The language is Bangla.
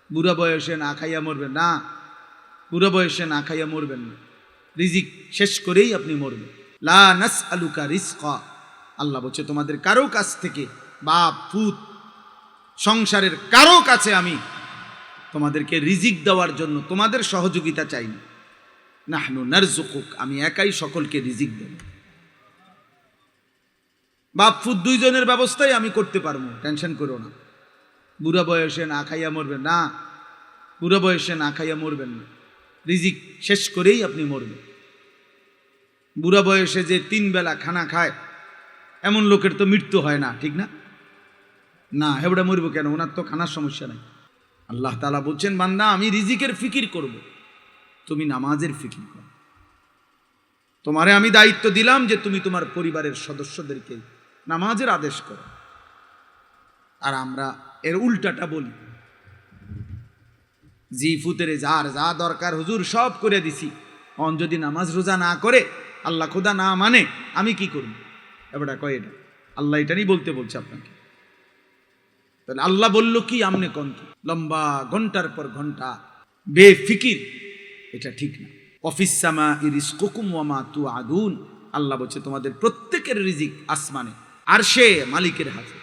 বুড়া বয়সে না খাইয়া মরবেন না, বুড়া বয়সে না খাইয়া মরবেন না, রিজিক শেষ করেই আপনি মরবেন। লা নাসআলুকা রিজকা, আল্লাহ বলছে তোমাদের কারো কাছ থেকে, বাপ পুত সংসারের কারো কাছে আমি তোমাদেরকে রিজিক দেওয়ার জন্য তোমাদের সহযোগিতা চাই না। নাহনু নারযুকুক, আমি একাই সকলকে রিজিক দেব। বাপ ফুত দুইজনের ব্যবস্থাই আমি করতে পারবো, টেনশন করো না। বুড়া বয়সে না খাইয়া মরবেন না, বুড়া বয়সে না খাইয়া মরবেন না, রিজিক শেষ করেই আপনি মরবেন। বুড়া বয়সে যে 3 বেলা খানা খায় এমন লোকের তো মৃত্যু হয় না, ঠিক না? না, হেবড়া মরবো কেন? ওনার তো খানার সমস্যা নাই। আল্লাহ তাআলা বলছেন, বান্দা আমি রিজিকের ফিকির করব, তুমি নামাজের ফিকির করো। তোমারে আমি দায়িত্ব দিলাম যে তুমি তোমার পরিবারের সদস্যদেরকে নামাজের আদেশ করো। আর আমরা এর উল্টাটা বলি, জি ফুতেরে যার যা দরকার হুজুর সব করে দিছি, অন যদি নামাজ রোজা না করে, আল্লাহ খোদা না মানে, আমি কি করব? এবারে কয় এটা আল্লাহ এটারই বলতে বলছে আপনাকে। তাহলে আল্লাহ বলল কি, আমনে কোন কি লম্বা ঘন্টার পর ঘন্টা বেফিকির, এটা ঠিক না। অফিস সামা রিজকুকুম ওয়া মা তুআদুন, আল্লাহ বলছে তোমাদের প্রত্যেকের রিজিক আসমানে আরশে মালিকের হাতে।